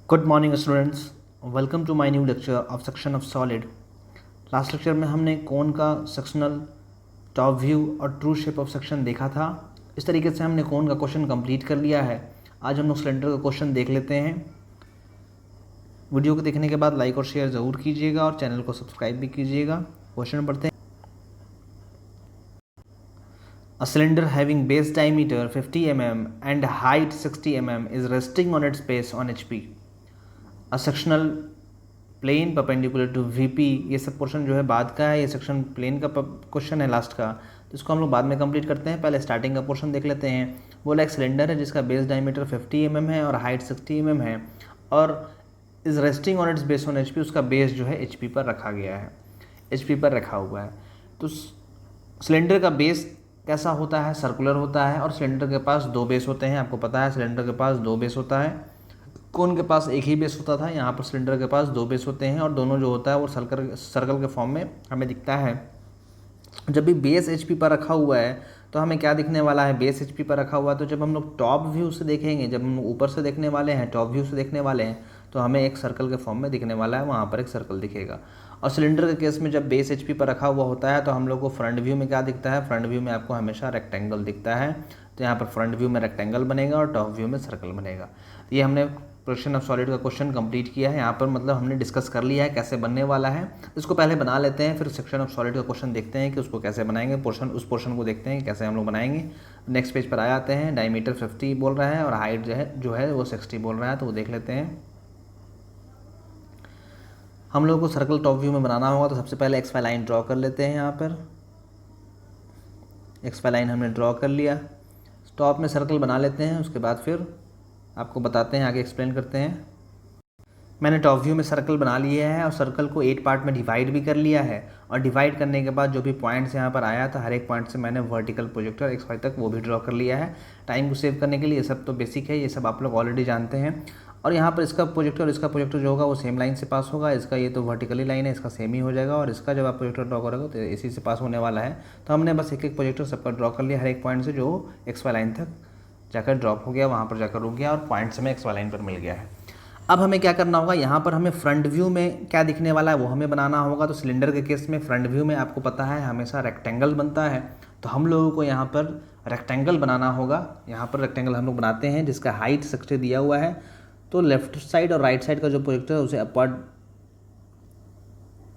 Good morning students, welcome to my new lecture of section of solid. Last lecture में हमने cone का sectional top view और true shape of section देखा था। इस तरीके से हमने कोन का क्वेश्चन कंप्लीट कर लिया है। आज हम लोग सिलेंडर का क्वेश्चन देख लेते हैं। वीडियो को देखने के बाद लाइक और शेयर ज़रूर कीजिएगा और चैनल को सब्सक्राइब भी कीजिएगा। क्वेश्चन पढ़ते हैं। A cylinder having base diameter 50 mm and height 60 mm is resting on its base on HP. A sectional plane perpendicular to VP, ये सब पोर्शन जो है बाद का है। ये सेक्शन प्लेन का क्वेश्चन है लास्ट का, तो इसको हम लोग बाद में कंप्लीट करते हैं। पहले स्टार्टिंग का पोर्शन देख लेते हैं। बोला एक सिलेंडर है जिसका बेस डायमीटर 50 mm है और हाइट 60 mm है और is resting on its base on HP. उसका बेस जो है एचपी पर रखा गया है, एचपी पर रखा हुआ है। तो सिलेंडर का बेस कैसा होता है? सर्कुलर होता है और सिलेंडर के पास दो बेस होते हैं। आपको पता है सिलेंडर के पास दो बेस होता है। कोन के पास एक ही बेस होता था, यहाँ पर सिलेंडर के पास दो बेस होते हैं और दोनों जो होता है वो सर्कल के फॉर्म में हमें दिखता है। जब भी बेस एचपी पर रखा हुआ है तो हमें क्या दिखने वाला है? बेस एचपी पर रखा हुआ है। तो जब हम लोग टॉप व्यू से देखेंगे, जब हम ऊपर से देखने वाले हैं, टॉप व्यू से देखने वाले हैं, तो हमें एक सर्कल के फॉर्म में दिखने वाला है, वहाँ पर एक सर्कल दिखेगा। और सिलेंडर के केस में जब बेस एचपी पर रखा हुआ होता है तो हम लोग को फ्रंट व्यू में क्या दिखता है? फ्रंट व्यू में आपको हमेशा रेक्टेंगल दिखता है। तो यहाँ पर फ्रंट व्यू में रेक्टेंगल बनेगा और टॉप व्यू में सर्कल बनेगा। तो ये हमने प्रोडक्शन ऑफ सॉलिड का क्वेश्चन कंप्लीट किया है। यहाँ पर मतलब हमने डिस्कस कर लिया है कैसे बनने वाला है। इसको पहले बना लेते हैं, फिर सेक्शन ऑफ सॉलिड का क्वेश्चन देखते हैं कि उसको कैसे बनाएंगे। उस पोर्शन को देखते हैं कैसे हम लोग बनाएंगे। नेक्स्ट पेज पर आ जाते हैं। डायमीटर 50 बोल रहा है और हाइट जो है वो 60 बोल रहा है, तो वो देख लेते हैं। हम लोग को सर्कल टॉप व्यू में बनाना होगा, तो सबसे पहले एक्स वाई लाइन ड्रॉ कर लेते हैं। यहाँ पर एक्स वाई लाइन हमने ड्रॉ कर लिया। टॉप में सर्कल बना लेते हैं, उसके बाद फिर आपको बताते हैं, आगे एक्सप्लेन करते हैं। मैंने टॉप व्यू में सर्कल बना लिया है और सर्कल को 8 पार्ट में डिवाइड भी कर लिया है। और डिवाइड करने के बाद जो भी पॉइंट्स यहाँ पर आया था, हर एक पॉइंट से मैंने वर्टिकल प्रोजेक्टर एक्स वाई तक वो भी ड्रॉ कर लिया है। टाइम को सेव करने के लिए ये सब तो बेसिक है, ये सब आप लोग ऑलरेडी जानते हैं। और यहाँ पर इसका प्रोजेक्टर और इसका प्रोजेक्टर जो होगा वो सेम लाइन से पास होगा। इसका ये तो वर्टिकली लाइन है, इसका सेम ही हो जाएगा। और इसका जब आप प्रोजेक्टर ड्रॉ करोगे तो इसी से पास होने वाला है। तो हमने बस एक एक प्रोजेक्टर सबका ड्रॉ कर लिया हर एक पॉइंट से, जो एक्स वाई लाइन तक जाकर ड्रॉप हो गया, वहाँ पर जाकर रुक गया और पॉइंट से में एक्स वाई लाइन पर मिल गया है। अब हमें क्या करना होगा? यहाँ पर हमें फ्रंट व्यू में क्या दिखने वाला है वो हमें बनाना होगा। तो सिलेंडर के केस में फ्रंट व्यू में आपको पता है हमेशा रेक्टेंगल बनता है। तो हम लोगों को यहाँ पर रेक्टेंगल बनाना होगा। यहाँ पर रेक्टेंगल हम लोग बनाते हैं जिसका हाइट 60 दिया हुआ है। तो लेफ्ट साइड और राइट साइड का जो प्रोजेक्टर है उसे अपवर्ड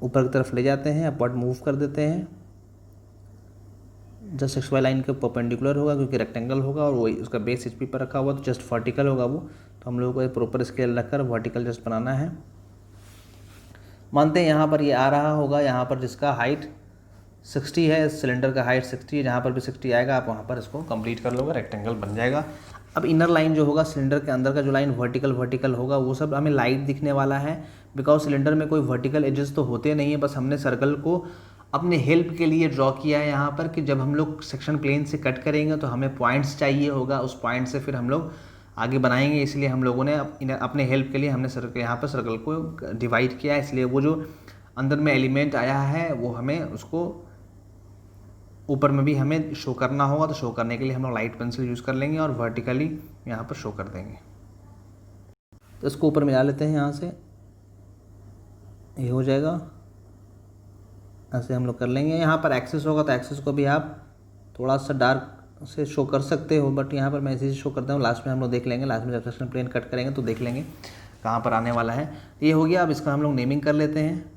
ऊपर की तरफ ले जाते हैं, अपवर्ड मूव कर देते हैं। जस्ट एक्स वाई लाइन के परपेंडिकुलर होगा क्योंकि रेक्टेंगल होगा और वही उसका बेस एचपी पर रखा हुआ, तो जस्ट वर्टिकल होगा वो। तो हम लोगों को एक प्रॉपर स्केल रखकर वर्टिकल जस्ट बनाना है। मानते हैं यहाँ पर ये आ रहा होगा, यहाँ पर जिसका हाइट 60 है, सिलेंडर का हाइट 60 है, जहाँ पर भी 60 आएगा आप वहाँ पर इसको कंप्लीट कर लोगे, रेक्टेंगल बन जाएगा। अब इनर लाइन जो होगा, सिलेंडर के अंदर का जो लाइन वर्टिकल होगा, वो सब हमें लाइट दिखने वाला है। बिकॉज सिलेंडर में कोई वर्टिकल एजेस तो होते नहीं है, बस हमने सर्कल को अपने हेल्प के लिए ड्रॉ किया है यहाँ पर कि जब हम लोग सेक्शन प्लेन से कट करेंगे तो हमें पॉइंट्स चाहिए होगा, उस पॉइंट से फिर हम लोग आगे बनाएंगे। इसलिए हम लोगों ने अपने हेल्प के लिए हमने सर्कल यहाँ पर सर्कल को डिवाइड किया है। इसलिए वो जो अंदर में एलिमेंट आया है वो हमें उसको ऊपर में भी हमें शो करना होगा। तो शो करने के लिए हम लोग लाइट पेंसिल यूज़ कर लेंगे और वर्टिकली यहाँ पर शो कर देंगे। तो इसको ऊपर मिला लेते हैं, यहाँ से ये हो जाएगा। ऐसे हम लोग कर लेंगे। यहाँ पर एक्सेस होगा तो एक्सेस को भी आप थोड़ा सा डार्क से शो कर सकते हो, बट यहाँ पर मैं इसी से शो करता हूँ। लास्ट में हम लोग देख लेंगे, लास्ट में जब सेक्शन प्लेन कट करेंगे तो देख लेंगे कहाँ पर आने वाला है। ये हो गया। अब इसका हम लोग नेमिंग कर लेते हैं।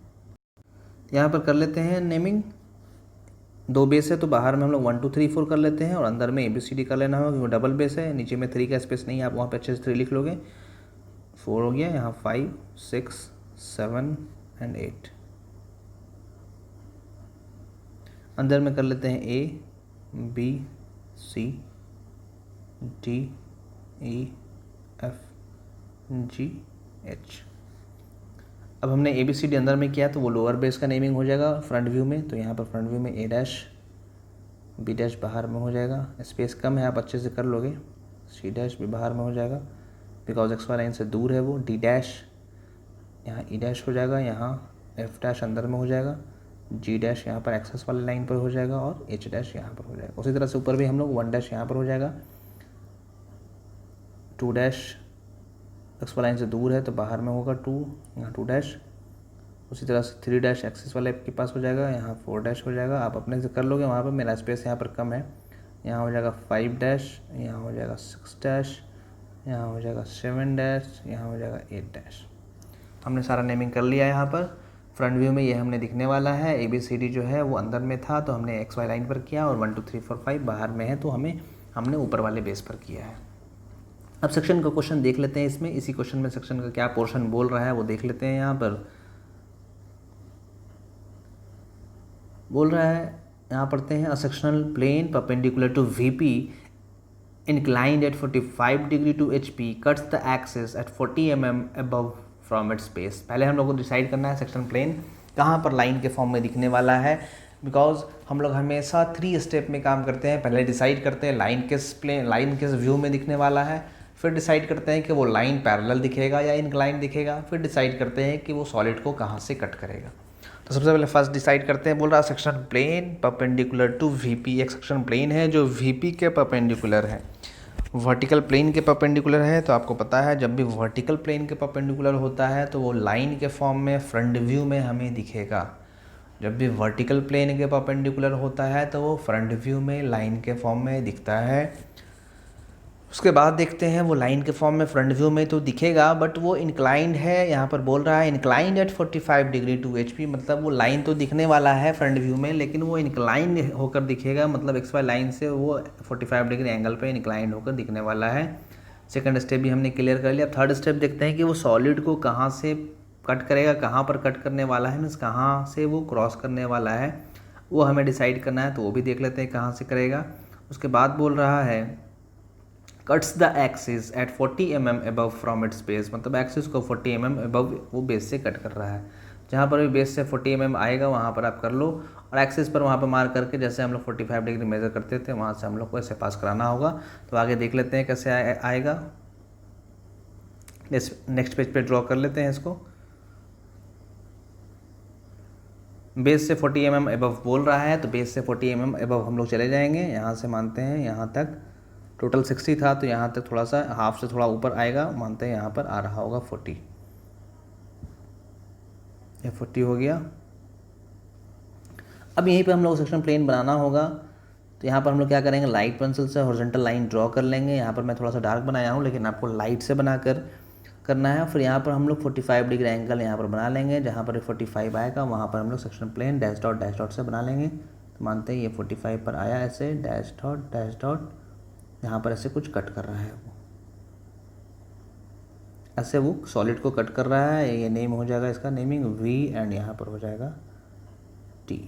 यहाँ पर कर लेते हैं नेमिंग। दो बेस है तो बाहर में हम लोग 1 2 3 4 कर लेते हैं और अंदर में ABCD कर लेना होगा क्योंकि डबल बेस है। नीचे में 3 का स्पेस नहीं है, आप वहाँ पे अच्छे से 3 लिख लोगे। 4 हो गया, यहाँ 5 6 7 एंड 8। अंदर में कर लेते हैं A B C D E F G H। अब हमने ABCD अंदर में किया तो वो लोअर बेस का नेमिंग हो जाएगा फ्रंट व्यू में। तो यहाँ पर फ्रंट व्यू में A डैश B डैश बाहर में हो जाएगा, स्पेस कम है, आप अच्छे से कर लोगे। C डैश भी बाहर में हो जाएगा बिकॉज एक्स वाई लाइन से दूर है वो। D डैश यहाँ E डैश हो जाएगा, यहाँ F डैश अंदर में हो जाएगा, G डैश यहाँ पर एक्सेस वाली लाइन पर हो जाएगा और H डैश यहाँ पर हो जाएगा। उसी तरह से ऊपर भी हम लोग 1 डैश यहाँ पर हो जाएगा, 2 डैश एक्स वाई लाइन से दूर है तो बाहर में होगा 2, यहाँ 2 डैश। उसी तरह से 3 डैश एक्सिस वाले के पास हो जाएगा, यहाँ 4 डैश हो जाएगा। आप अपने से कर लोगे, वहाँ पर मेरा स्पेस यहाँ पर कम है। यहाँ हो जाएगा 5 डैश, यहाँ हो जाएगा 6 डैश, यहाँ हो जाएगा 7 डैश, यहाँ हो जाएगा 8 डैश। हमने सारा नेमिंग कर लिया है। यहाँ पर फ्रंट व्यू में ये हमने दिखने वाला है। ABCD जो है वो अंदर में था तो हमने XY लाइन पर किया, और 1 2 3 4 5 बाहर में है तो हमने ऊपर वाले बेस पर किया है। अब सेक्शन का क्वेश्चन देख लेते हैं। इसमें इसी क्वेश्चन में सेक्शन का क्या पोर्शन बोल रहा है वो देख लेते हैं। यहाँ पर बोल रहा है, यहाँ पढ़ते हैं, a sectional plane perpendicular to VP inclined at 45 degree to HP cuts the axis at 40 mm above from its base। पहले हम लोग को डिसाइड करना है सेक्शन प्लेन कहाँ पर लाइन के फॉर्म में दिखने वाला है, बिकॉज हम लोग हमेशा 3 स्टेप में काम करते हैं। पहले डिसाइड करते हैं लाइन किस व्यू में दिखने वाला है, फिर डिसाइड करते हैं कि वो लाइन पैरेलल दिखेगा या इंक्लाइन दिखेगा, फिर डिसाइड करते हैं कि वो सॉलिड को कहाँ से कट करेगा। तो सबसे पहले फर्स्ट डिसाइड करते हैं। बोल रहा section plane perpendicular to VP, एक सेक्शन प्लेन है जो VP के परपेंडिकुलर है, वर्टिकल प्लेन के परपेंडिकुलर है। तो आपको पता है जब भी वर्टिकल प्लेन के परपेंडिकुलर होता है तो वो लाइन के फॉर्म में फ्रंट व्यू में हमें दिखेगा। जब भी वर्टिकल प्लेन के परपेंडिकुलर होता है तो वो फ्रंट व्यू में लाइन के फॉर्म में दिखता है। उसके बाद देखते हैं वो लाइन के फॉर्म में फ्रंट व्यू में तो दिखेगा, बट वो इंक्लाइंड है। यहाँ पर बोल रहा है inclined at 45 degree to HP, मतलब वो लाइन तो दिखने वाला है फ्रंट व्यू में, लेकिन वो इंक्लाइंड होकर दिखेगा, मतलब XY लाइन से वो 45 डिग्री एंगल पे इंक्लाइंड होकर दिखने वाला है। सेकंड स्टेप भी हमने क्लियर कर लिया। थर्ड स्टेप देखते हैं कि वो सॉलिड को कहाँ से कट करेगा, कहाँ पर कट करने वाला है, मीन्स कहाँ से वो क्रॉस करने वाला है, वो हमें डिसाइड करना है। तो वो भी देख लेते हैं कहाँ से करेगा। उसके बाद बोल रहा है cuts the axis at 40 mm above from its base, मतलब एक्सिस को 40 mm अबव वो बेस से कट कर रहा है। जहाँ पर भी बेस से 40 mm आएगा वहाँ पर आप कर लो, और एक्सिस पर वहाँ पर मार्क करके जैसे हम लोग 45 डिग्री मेजर करते थे वहाँ से हम लोग को ऐसे पास कराना होगा। तो आगे देख लेते हैं कैसे आएगा। नेक्स्ट पेज पे ड्रॉ कर लेते हैं इसको। बेस से 40 mm अबव बोल रहा है तो बेस से 40 mm अबव हम लोग चले जाएंगे। यहाँ से मानते हैं यहाँ तक टोटल 60 था तो यहाँ तक थोड़ा सा हाफ से थोड़ा ऊपर आएगा, मानते हैं यहाँ पर आ रहा होगा 40। ये 40 हो गया। अब यहीं पे हम लोग सेक्शन प्लेन बनाना होगा। तो यहाँ पर हम लोग क्या करेंगे, लाइट पेंसिल से हॉरिजॉन्टल लाइन ड्रॉ कर लेंगे। यहाँ पर मैं थोड़ा सा डार्क बनाया हूँ लेकिन आपको लाइट से बनाकर करना है। फिर यहाँ पर हम लोग 45 डिग्री एंगल यहाँ पर बना लेंगे। जहाँ पर 45 आएगा वहाँ पर हम लोग सेक्शन प्लेन डैश डॉट से बना लेंगे। तो मानते हैं ये 45 पर आया, ऐसे डैश डॉट यहाँ पर ऐसे कुछ कट कर रहा है, वो ऐसे वो सॉलिड को कट कर रहा है। ये नेम हो जाएगा इसका नेमिंग V, एंड यहाँ पर हो जाएगा T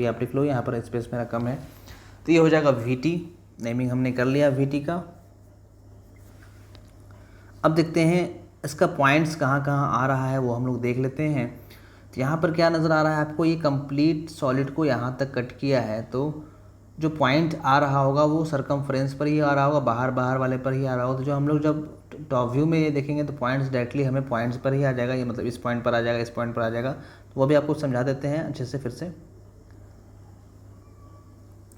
आप लिख लो, यहाँ पर स्पेस मेरा कम है तो ये हो जाएगा VT। नेमिंग हमने कर लिया VT का। अब देखते हैं इसका पॉइंट्स कहाँ कहाँ आ रहा है वो हम लोग देख लेते हैं। तो यहाँ पर क्या नज़र आ रहा है आपको, ये कंप्लीट सॉलिड को यहाँ तक कट किया है तो जो पॉइंट आ रहा होगा वो सरकमफ्रेंस पर ही आ रहा होगा, बाहर वाले पर ही आ रहा होगा। तो जो हम लोग जब टॉप व्यू में ये देखेंगे तो पॉइंट्स डायरेक्टली हमें पॉइंट्स पर ही आ जाएगा। ये मतलब इस पॉइंट पर आ जाएगा, इस पॉइंट पर आ जाएगा। तो वो भी आपको समझा देते हैं अच्छे से फिर से।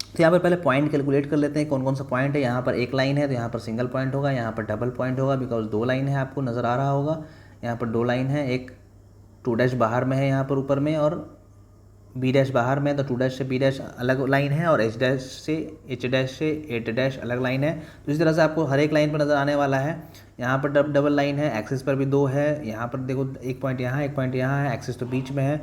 तो यहाँ पर पहले पॉइंट कैलकुलेट कर लेते हैं कौन कौन सा पॉइंट है। यहाँ पर एक लाइन है तो यहाँ पर सिंगल पॉइंट होगा, यहाँ पर डबल पॉइंट होगा बिकॉज 2 लाइन है, आपको नज़र आ रहा होगा। यहाँ पर 2 लाइन है, एक 2 डैश बाहर में है यहाँ पर ऊपर में, और B डैश बाहर में, तो 2 डैश से B डैश अलग लाइन है, और H डैश से H डैश अलग लाइन है। तो इस तरह से आपको हर एक लाइन पर नज़र आने वाला है। यहाँ पर डबल लाइन है, एक्सिस पर भी 2 है। यहाँ पर देखो एक पॉइंट यहाँ, एक पॉइंट यहाँ है, एक्सिस तो बीच में है।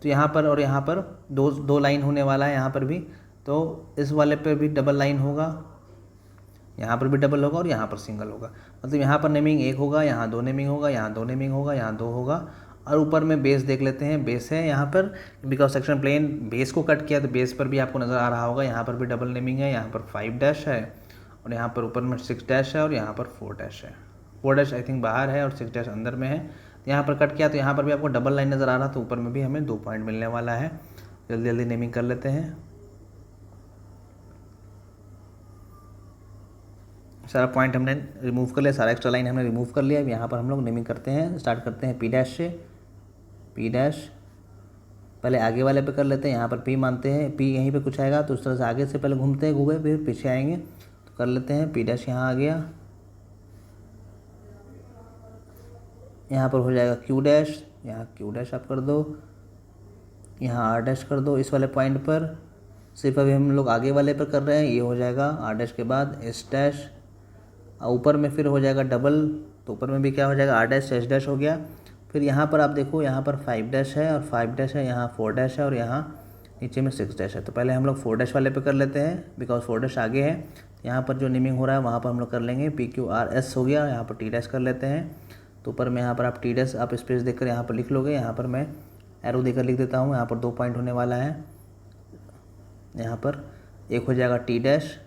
तो यहाँ पर और यहाँ पर दो लाइन होने वाला है यहाँ पर भी। तो इस वाले पर भी डबल लाइन होगा, यहाँ पर भी डबल होगा और यहाँ पर सिंगल होगा। मतलब यहाँ पर नेमिंग 1 होगा, यहाँ 2 नेमिंग होगा, यहाँ 2 नेमिंग होगा, यहाँ 2 होगा। और ऊपर में बेस देख लेते हैं। बेस है यहाँ पर, बिकॉज सेक्शन प्लेन बेस को कट किया तो बेस पर भी आपको नज़र आ रहा होगा। यहाँ पर भी डबल नेमिंग है, यहाँ पर 5 डैश है, और यहाँ पर ऊपर में 6 डैश है, और यहाँ पर 4 डैश है। 4 डैश आई थिंक बाहर है और 6 डैश अंदर में है। तो यहाँ पर कट किया तो यहाँ पर भी आपको डबल लाइन नज़र आ रहा, तो ऊपर में भी हमें 2 पॉइंट मिलने वाला है। जल्दी जल्दी नेमिंग कर लेते हैं। सारा पॉइंट हमने रिमूव कर लिया, सारा एक्स्ट्रा लाइन हमने रिमूव कर लिया। अब यहाँ पर हम लोग नेमिंग करते हैं, स्टार्ट करते हैं P डैश से। P डैश पहले आगे वाले पे कर लेते हैं, यहाँ पर P मानते हैं, P यहीं पे कुछ आएगा तो उस तरह से आगे से पहले घूमते हैं, घूमे फिर पीछे आएंगे। तो कर लेते हैं P डैश, यहाँ आ गया। यहाँ पर हो जाएगा क्यू डैश, यहाँ क्यू डैश आप कर दो, यहाँ आर डैश कर दो इस वाले पॉइंट पर। सिर्फ अभी हम लोग आगे वाले पर कर रहे हैं, ये हो जाएगा आर डैश के बाद एस डैश, ऊपर में फिर हो जाएगा डबल, तो ऊपर में भी क्या हो जाएगा आर डैश एस डैश हो गया। फिर यहाँ पर आप देखो, यहाँ पर 5 डैश है और 5 डैश है, यहाँ 4 डैश है और यहाँ नीचे में 6 डैश है। तो पहले हम लोग 4 डैश वाले पे कर लेते हैं, बिकॉज 4 डैश आगे है। यहाँ पर जो नेमिंग हो रहा है वहाँ पर हम लोग कर लेंगे पी क्यू आर एस हो गया, यहाँ पर टी डैश कर लेते हैं। तो ऊपर में यहाँ पर आप टी डैश आप स्पेस देकर यहाँ पर लिख लोगे, यहाँ पर मैं एरो देकर लिख देता हूँ। यहाँ पर 2 पॉइंट होने वाला है, यहाँ पर एक हो जाएगा टी डैश,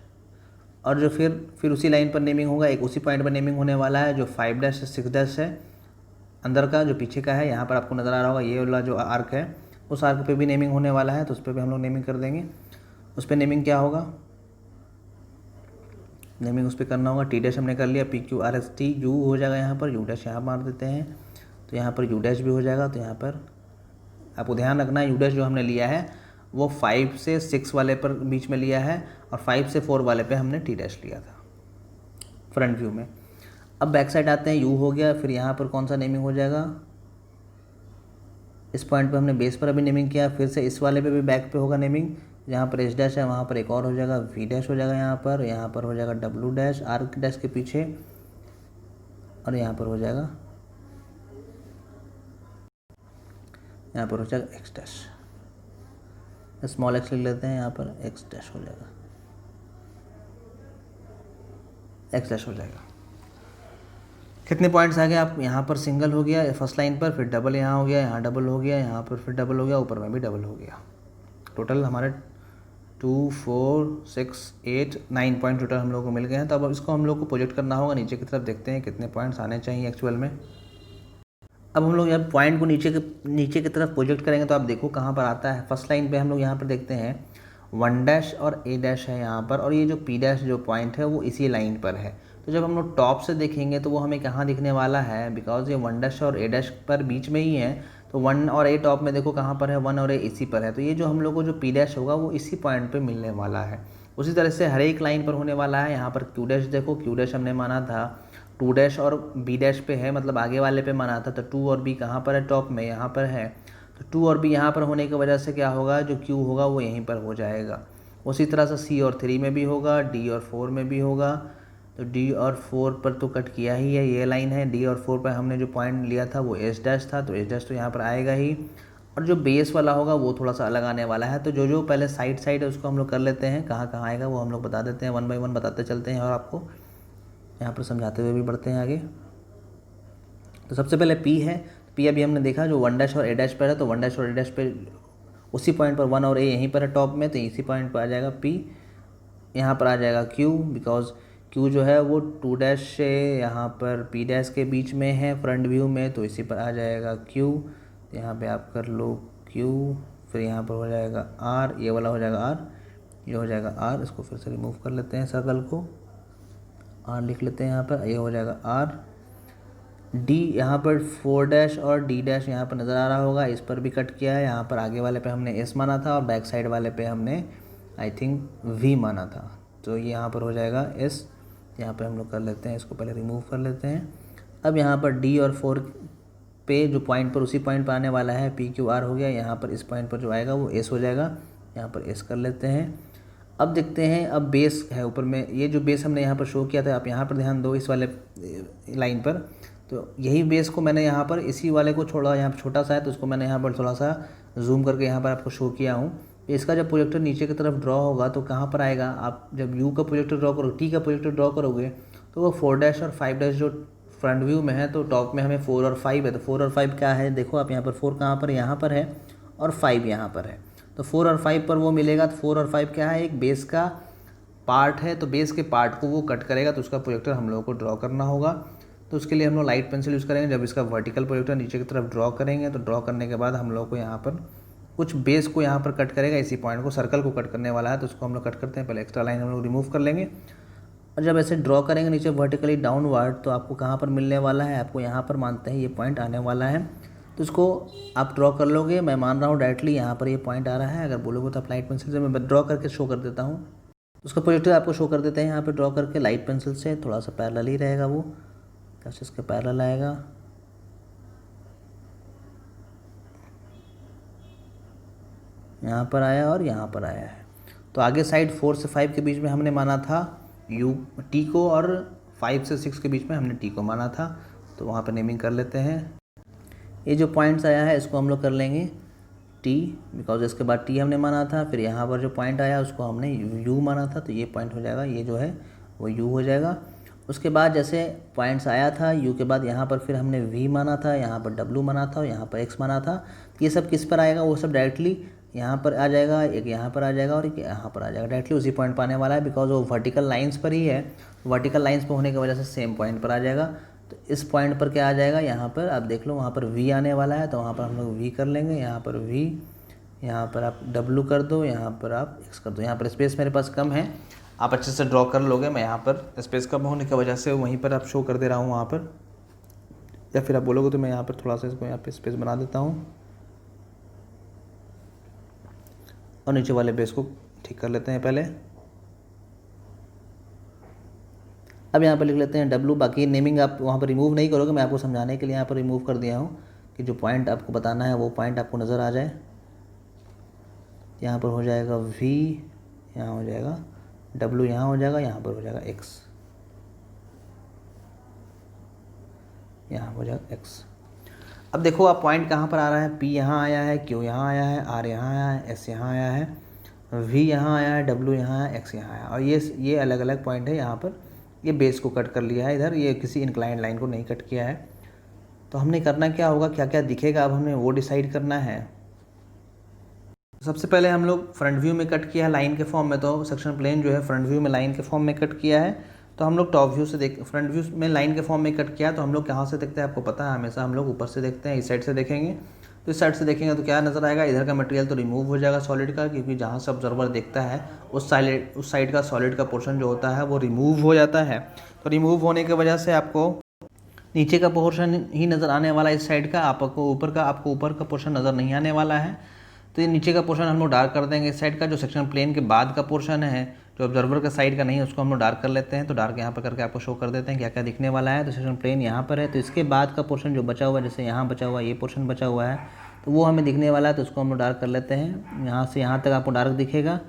और जो फिर उसी लाइन पर नेमिंग होगा, एक उसी पॉइंट पर नेमिंग होने वाला है जो 5 डैश 6 डैश है अंदर का, जो पीछे का है। यहाँ पर आपको नज़र आ रहा होगा ये वाला जो आर्क है, उस आर्क पे भी नेमिंग होने वाला है, तो उस पर भी हम लोग नेमिंग कर देंगे। उस पर नेमिंग क्या होगा, नेमिंग उस पर करना होगा। टी डैश हमने कर लिया, P Q R S T U हो जाएगा, यहाँ पर यू डैश यहाँ मार देते हैं, तो यहाँ पर यू डैश भी हो जाएगा। तो यहाँ पर आपको ध्यान रखना है, यू डैश जो हमने लिया है वो 5 से 6 वाले पर बीच में लिया है, और 5 से 4 वाले पे हमने टी डैश लिया था फ्रंट व्यू में। अब बैक साइड आते हैं, यू हो गया, फिर यहाँ पर कौन सा नेमिंग हो जाएगा, इस पॉइंट पे हमने बेस पर अभी नेमिंग किया, फिर से इस वाले पे भी बैक पे होगा नेमिंग। जहाँ पर एस डैश है वहाँ पर एक और हो जाएगा वी डैश हो जाएगा, यहाँ पर हो जाएगा डब्लू डैश आर्क डैश के पीछे, और यहाँ पर हो जाएगा एक्स डैश, स्मॉल एक्स लिख लेते हैं, यहाँ पर एक्स डैश हो जाएगा, एक्स डैश हो जाएगा। कितने पॉइंट्स आ गए आप, यहाँ पर सिंगल हो गया फर्स्ट लाइन पर, फिर डबल यहाँ हो गया, यहाँ डबल हो गया, यहाँ पर फिर डबल हो गया, ऊपर में भी डबल हो गया। टोटल हमारे 2 4 6 8 9 पॉइंट टोटल हम लोग को मिल गए हैं। तो अब इसको हम लोग को प्रोजेक्ट करना होगा नीचे की तरफ, देखते हैं कितने पॉइंट्स आने चाहिए एक्चुअल में। अब हम लोग यहाँ पॉइंट को नीचे की तरफ प्रोजेक्ट करेंगे, तो आप देखो कहाँ पर आता है। फर्स्ट लाइन पे हम लोग यहाँ पर देखते हैं 1 डैश और ए डैश है यहाँ पर, और ये जो पी डैश जो पॉइंट है वो इसी लाइन पर है। तो जब हम लोग टॉप से देखेंगे तो वो हमें कहाँ दिखने वाला है, बिकॉज ये 1 डैश और ए डैश पर बीच में ही है, तो 1 और ए टॉप में देखो कहाँ पर है, 1 और ए इसी पर है। तो ये जो हम लोग को जो पी डैश होगा वो इसी पॉइंट पे मिलने वाला है। उसी तरह से हर एक लाइन पर होने वाला है। यहाँ पर क्यू डैश देखो, क्यू डैश हमने माना था 2 डैश और बी डैश पे है, मतलब आगे वाले पे माना था। तो 2 और बी कहाँ पर है, टॉप में यहाँ पर है। तो 2 और बी यहाँ पर होने की वजह से क्या होगा, जो क्यू होगा वो यहीं पर हो जाएगा। उसी तरह से सी और 3 में भी होगा, डी और 4 में भी होगा। तो डी और 4 पर तो कट किया ही है, ये लाइन है। डी और 4 पर हमने जो पॉइंट लिया था वो एस डैश था, तो एस डैश तो यहाँ पर आएगा ही। और जो बेस वाला होगा वो थोड़ा सा अलग आने वाला है। तो जो पहले साइड है उसको हम लोग कर लेते हैं, कहाँ कहाँ आएगा वो हम लोग बता देते हैं, 1 बाय 1 बताते चलते हैं और आपको यहाँ पर समझाते हुए भी बढ़ते हैं आगे। तो सबसे पहले पी है, पी अभी हमने देखा जो 1 डैश और ए डैश पर है, तो 1 डैश और ए डैश पे उसी पॉइंट पर 1 और ए यहीं पर है टॉप में, तो इसी पॉइंट पर आ जाएगा पी। यहाँ पर आ जाएगा क्यू, बिकॉज क्यू जो है वो 2 डैश से यहाँ पर पी डैश के बीच में है फ्रंट व्यू में, तो इसी पर आ जाएगा क्यू। यहाँ पे आप कर लो क्यू, फिर यहाँ पर हो जाएगा आर, ये वाला हो जाएगा आर, ये हो जाएगा आर। इसको फिर से रिमूव कर लेते हैं, सर्कल को आर लिख लेते हैं यहाँ पर, ये हो जाएगा आर। डी यहाँ पर 4 डैश और डी डैश यहाँ पर नज़र आ रहा होगा, इस पर भी कट किया है। यहाँ पर आगे वाले पे हमने एस माना था और बैक साइड वाले पे हमने आई थिंक वी माना था, तो ये यहाँ पर हो जाएगा एस। यहाँ पर हम लोग कर लेते हैं, इसको पहले रिमूव कर लेते हैं। अब यहाँ पर डी और 4 पे जो पॉइंट पर उसी पॉइंट पर आने वाला है पी क्यू आर हो गया, यहाँ पर इस पॉइंट पर जो आएगा वो एस हो जाएगा, यहाँ पर एस कर लेते हैं। अब देखते हैं, अब बेस है ऊपर में, ये जो बेस हमने यहाँ पर शो किया था, आप यहाँ पर ध्यान दो इस वाले लाइन पर, तो यही बेस को मैंने यहाँ पर इसी वाले को छोड़ा, यहाँ पर छोटा सा है तो उसको मैंने यहाँ पर थोड़ा सा जूम करके यहाँ पर आपको शो किया हूँ। इसका जब प्रोजेक्टर नीचे की तरफ ड्रॉ होगा तो कहाँ पर आएगा, आप जब यू का प्रोजेक्टर ड्रॉ करोगे, टी का प्रोजेक्टर ड्रॉ करोगे तो वो 4 डैश और 5 डैश जो फ्रंट व्यू में है, तो टॉप में हमें 4 और 5 है। तो 4 और 5 क्या है, देखो आप यहाँ पर 4 कहाँ पर, यहाँ पर है, और 5 यहाँ पर है। तो 4 और 5 पर वो मिलेगा, तो 4 और 5 क्या है, एक बेस का पार्ट है, तो बेस के पार्ट को वो कट करेगा, तो उसका प्रोजेक्टर हम लोगों को ड्रॉ करना होगा। तो उसके लिए हम लोग लाइट पेंसिल यूज़ करेंगे। जब इसका वर्टिकल प्रोजेक्टर नीचे की तरफ ड्रॉ करेंगे, तो ड्रॉ करने के बाद हम लोग को यहाँ पर कुछ बेस को यहाँ पर कट करेगा, इसी पॉइंट को, सर्कल को कट करने वाला है, तो उसको हम लोग कट करते हैं। पहले एक्स्ट्रा लाइन हम लोग रिमूव कर लेंगे, और जब ऐसे ड्रॉ करेंगे नीचे वर्टिकली डाउनवर्ड, तो आपको कहाँ पर मिलने वाला है, आपको यहाँ पर मानते हैं ये पॉइंट आने वाला है, तो इसको आप ड्रॉ कर लोगे। मैं मान रहा हूँ डायरेक्टली यहाँ पर ये पॉइंट आ रहा है, अगर बोलोगे तो आप लाइट पेंसिल से, मैं ड्रॉ करके शो कर देता हूँ। उसका प्रोजेक्टर आपको शो कर देते हैं यहाँ पर ड्रॉ करके लाइट पेंसिल से, थोड़ा सा पैरेलल ही रहेगा वो, जैसे इसके पैरेलल आएगा, यहाँ पर आया और यहाँ पर आया है। तो आगे साइड 4 से 5 के बीच में हमने माना था यू टी को, और 5 से 6 के बीच में हमने टी को माना था। तो वहाँ पर नेमिंग कर लेते हैं। ये जो पॉइंट्स आया है इसको हम लोग कर लेंगे टी, बिकॉज इसके बाद टी हमने माना था। फिर यहाँ पर जो पॉइंट आया उसको हमने यू माना था, तो ये पॉइंट हो जाएगा, ये जो है वो यू हो जाएगा। उसके बाद जैसे पॉइंट्स आया था यू के बाद यहाँ पर फिर हमने वी माना था, यहाँ पर डब्लू माना था और यहाँ पर एक्स माना था। तो ये सब किस पर आएगा, वो सब डायरेक्टली यहाँ पर आ जाएगा, एक यहाँ पर आ जाएगा और एक यहाँ पर आ जाएगा, डायरेक्टली उसी पॉइंट पर आने वाला है, बिकॉज वो वर्टिकल लाइंस पर ही है। वर्टिकल लाइंस पर होने की वजह से सेम पॉइंट पर आ जाएगा। तो इस पॉइंट पर क्या आ जाएगा, यहाँ पर आप देख लो, वहाँ पर वी आने वाला है, तो वहाँ पर हम लोग वी कर लेंगे। यहाँ पर वी, यहाँ पर आप डब्लू कर दो, यहाँ पर आप एक्स कर दो। यहाँ पर स्पेस मेरे पास कम है, आप अच्छे से ड्रॉ कर लोगे। मैं यहाँ पर स्पेस कम होने की वजह से वहीं पर आप शो कर दे रहा हूँ वहाँ पर, या फिर आप बोलोगे तो मैं यहाँ पर थोड़ा सा इसको यहाँ पर स्पेस बना देता हूँ और नीचे वाले बेस को ठीक कर लेते हैं पहले। अब यहाँ पर लिख लेते हैं डब्लू। बाकी नेमिंग आप वहाँ पर रिमूव नहीं करोगे, मैं आपको समझाने के लिए यहाँ पर रिमूव कर दिया हूँ कि जो पॉइंट आपको बताना है वो पॉइंट आपको नज़र आ जाए। यहाँ पर हो जाएगा वी, यहाँ हो जाएगा डब्लू, यहाँ हो जाएगा, यहाँ पर हो जाएगा एक्स, यहाँ हो जाएगा एक्स। अब देखो आप पॉइंट कहाँ पर आ रहा है, पी यहाँ आया है, क्यू यहाँ आया है, आर यहाँ आया है, एस यहाँ आया है, वी यहाँ आया है, डब्लू यहाँ आया, एक्स यहाँ आया। और ये अलग अलग पॉइंट है। यहाँ पर ये बेस को कट कर लिया है, इधर ये किसी इंक्लाइंड लाइन को नहीं कट किया है। तो हमने करना क्या होगा, क्या क्या दिखेगा अब हमें वो डिसाइड करना है। सबसे पहले हम लोग फ्रंट व्यू में कट किया है लाइन के फॉर्म में, तो सेक्शन प्लेन जो है फ्रंट व्यू में लाइन के फॉर्म में कट किया है। तो हम लोग टॉप व्यू से देख, फ्रंट व्यू में लाइन के फॉर्म में कट किया, तो हम लोग कहाँ से देखते हैं आपको पता है, हमेशा हम लोग ऊपर से देखते हैं। इस साइड से देखेंगे तो इस साइड से देखेंगे तो क्या नज़र आएगा, इधर का मटेरियल तो रिमूव हो जाएगा सॉलिड का, क्योंकि जहाँ से ऑब्जर्वर देखता है उस साइड का सॉलिड का पोर्शन जो होता है वो रिमूव हो जाता है। तो रिमूव होने की वजह से आपको नीचे का पोर्शन ही नज़र आने वाला है इस साइड का, आपको ऊपर का पोर्शन नज़र नहीं आने वाला है। तो ये नीचे का पोर्शन हम लोग डार्क कर देंगे। इस साइड का जो सेक्शन प्लेन के बाद का पोर्शन है, जो ऑब्जर्वर का साइड का नहीं है, उसको हम लोग डार्क कर लेते हैं। तो डार्क यहाँ पर करके आपको शो कर देते हैं क्या क्या दिखने वाला है। तो सेक्शन प्लेन यहाँ पर है, तो इसके बाद का पोर्शन जो बचा हुआ है, जैसे यहाँ बचा हुआ है, ये पोर्शन बचा हुआ है, तो वो हमें दिखने वाला है। तो उसको हम लोग डार्क कर लेते हैं। यहाँ से यहाँ तक आपको डार्क दिखेगा,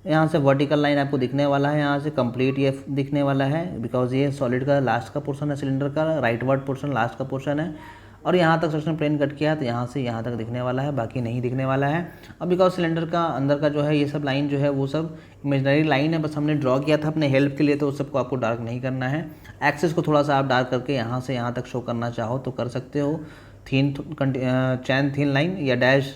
यहाँ से वर्टिकल लाइन आपको दिखने वाला है, यहाँ से कंप्लीट ये दिखने वाला है, बिकॉज ये सॉलिड का लास्ट का पोर्शन है, सिलेंडर का राइट वर्ड पोर्शन लास्ट का पोर्शन है। और यहाँ तक सेक्शन प्लेन कट किया है, तो यहाँ से यहाँ तक दिखने वाला है, बाकी नहीं दिखने वाला है। अब बिकॉज सिलेंडर का अंदर का जो है ये सब लाइन जो है वो सब इमेजिनरी लाइन है, बस हमने ड्रॉ किया था अपने हेल्प के लिए, तो उस सबको आपको डार्क नहीं करना है। एक्सेस को थोड़ा सा आप डार्क करके यहाँ से यहाँ तक शो करना चाहो तो कर सकते हो। चैन थीन लाइन या डैश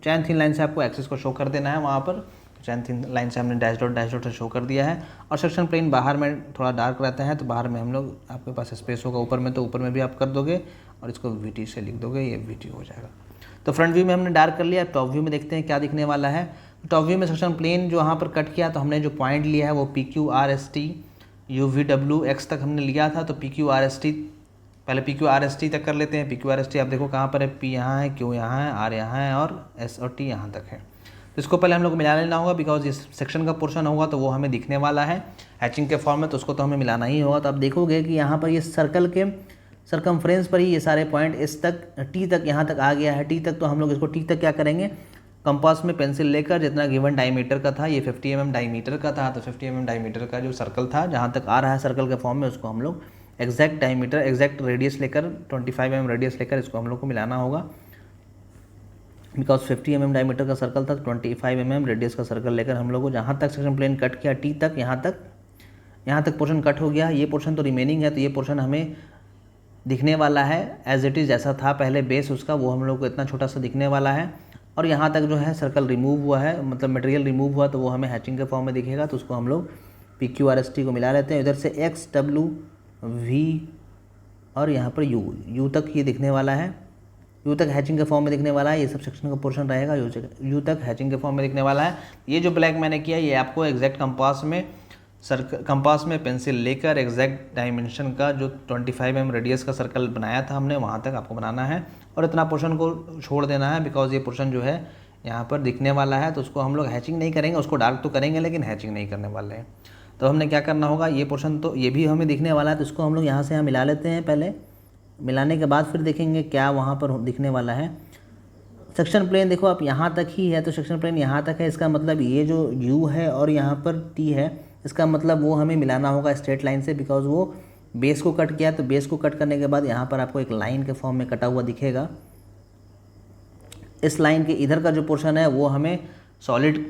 चैन थीन लाइन से आपको एक्सेस को शो कर देना है वहाँ पर। चैन थीन लाइन से हमने डैश डॉट से शो कर दिया है। और सेक्शन प्लेन बाहर में थोड़ा डार्क रहता है, तो बाहर में हम लोग, आपके पास स्पेस होगा ऊपर में तो ऊपर में भी आप कर दोगे और इसको VT से लिख दोगे, ये VT हो जाएगा। तो फ्रंट व्यू में हमने डार्क कर लिया। टॉप व्यू में देखते हैं क्या दिखने वाला है। टॉप व्यू में सेक्शन प्लेन जो यहाँ पर कट किया, तो हमने जो पॉइंट लिया है वो PQRST UVWX तक हमने लिया था। तो PQRST पहले PQRST तक कर लेते हैं। PQRST आप देखो कहाँ पर है, P यहाँ है, Q यहाँ है, R यहाँ है और S और T यहाँ तक है। तो इसको पहले हम लोग मिला लेना होगा, बिकॉज इस सेक्शन का पोर्शन होगा तो वो हमें दिखने वाला है हैचिंग के फॉर्म में, तो उसको तो हमें मिलाना ही होगा। तो आप देखोगे कि यहाँ पर ये सर्कल के सरकमफ्रेंस पर ही ये सारे पॉइंट इस तक टी तक यहाँ तक आ गया है। टी तक तो हम लोग इसको टी तक क्या करेंगे, कंपास में पेंसिल लेकर जितना गिवन डायमीटर का था, ये 50 mm डायमीटर का था, तो 50 mm डायमीटर का जो सर्कल था जहाँ तक आ रहा है सर्कल के फॉर्म में, उसको हम लोग एग्जैक्ट डायमीटर एग्जैक्ट रेडियस लेकर 25 mm रेडियस लेकर इसको हम लोग को मिलाना होगा। बिकॉज 50 mm डायमीटर का सर्कल था, 25 mm रेडियस का सर्कल लेकर हम लोग को जहाँ तक सेक्शन प्लेन कट किया टी तक, यहाँ तक पोर्शन कट हो गया। ये पोर्शन तो रिमेनिंग है, तो ये पोर्शन हमें दिखने वाला है एज इट इज़ जैसा था पहले बेस उसका, वो हम लोग को इतना छोटा सा दिखने वाला है। और यहाँ तक जो है सर्कल रिमूव हुआ है, मतलब मटेरियल रिमूव हुआ, तो वो हमें हैचिंग के फॉर्म में दिखेगा। तो उसको हम लोग PQRST को मिला लेते हैं। इधर से X W V और यहाँ पर U तक ये दिखने वाला है, U तक हैचिंग के फॉर्म में दिखने वाला है। ये सब सेक्शन का पोर्शन रहेगा, U तक हैचिंग के फॉर्म में दिखने वाला है। ये जो ब्लैक मैंने किया ये आपको एग्जैक्ट कंपास में पेंसिल लेकर एग्जैक्ट डायमेंशन का जो 25 mm रेडियस का सर्कल बनाया था हमने, वहाँ तक आपको बनाना है और इतना पोर्शन को छोड़ देना है, बिकॉज ये पोर्शन जो है यहाँ पर दिखने वाला है। तो उसको हम लोग हैचिंग नहीं करेंगे, उसको डार्क तो करेंगे लेकिन हैचिंग नहीं करने वाले हैं। तो हमने क्या करना होगा, ये पोर्शन तो ये भी हमें दिखने वाला है, तो इसको हम लोग यहाँ से यहाँ मिला लेते हैं। पहले मिलाने के बाद फिर देखेंगे क्या वहाँ पर दिखने वाला है। सेक्शन प्लेन देखो आप यहाँ तक ही है, तो सेक्शन प्लेन यहाँ तक है, इसका मतलब ये जो यू है और यहाँ पर टी है, इसका मतलब वो हमें मिलाना होगा स्ट्रेट लाइन से, बिकॉज वो बेस को कट किया। तो बेस को कट करने के बाद यहाँ पर आपको एक लाइन के फॉर्म में कटा हुआ दिखेगा। इस लाइन के इधर का जो पोर्शन है वो हमें सॉलिड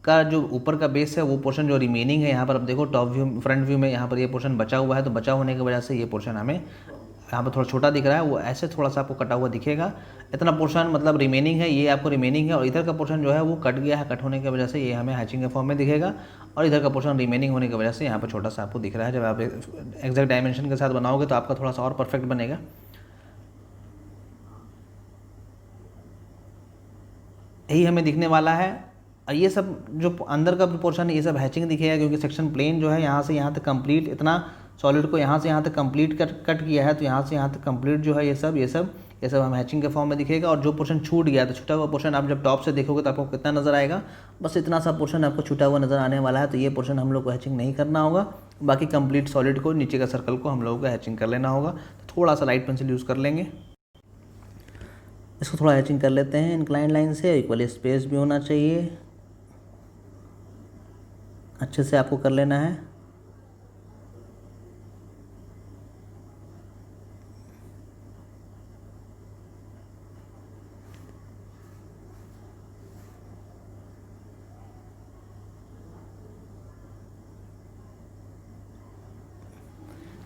का जो ऊपर का बेस है वो पोर्शन जो रिमेनिंग है, यहाँ पर अब देखो टॉप व्यू फ्रंट व्यू में यहाँ पर ये पोर्शन बचा हुआ है, तो बचा होने की वजह से ये पोर्शन हमें यहाँ पर थोड़ा छोटा दिख रहा है, वो ऐसे थोड़ा सा आपको कटा हुआ दिखेगा। इतना पोर्शन मतलब रिमेनिंग है, ये आपको रिमेनिंग है, और इधर का पोर्शन जो है वो कट गया है। कट होने की वजह से ये हमें हैचिंग के फॉर्म में दिखेगा, और इधर का पोर्शन रिमेनिंग होने की वजह से यहाँ पर छोटा सा आपको दिख रहा है। जब आप एग्जैक्ट डायमेंशन के साथ बनाओगे तो आपका थोड़ा सा और परफेक्ट बनेगा। यही हमें दिखने वाला है। और ये सब जो अंदर का पोर्शन है ये सब हैचिंग दिखेगा, क्योंकि सेक्शन प्लेन जो है यहाँ से यहाँ तक कंप्लीट, इतना सॉलिड को यहाँ से यहाँ तक कंप्लीट कट किया है, तो यहाँ से यहाँ तक कंप्लीट जो है ये सब हम हैचिंग के फॉर्म में दिखेगा। और जो पोर्शन छूट गया, तो छूटा हुआ पोर्शन आप जब टॉप से देखोगे तो आपको कितना नज़र आएगा, बस इतना सा पोर्शन आपको छूटा हुआ नज़र आने वाला है। तो ये पोर्शन हम लोग को हैचिंग नहीं करना होगा, बाकी कंप्लीट सॉलिड को, नीचे का सर्कल को हम लोगों को हैचिंग कर लेना होगा। तो थोड़ा सा लाइट पेंसिल यूज़ कर लेंगे, इसको थोड़ा हैचिंग कर लेते हैं इंक्लाइन लाइन से। इक्वली स्पेस भी होना चाहिए, अच्छे से आपको कर लेना है।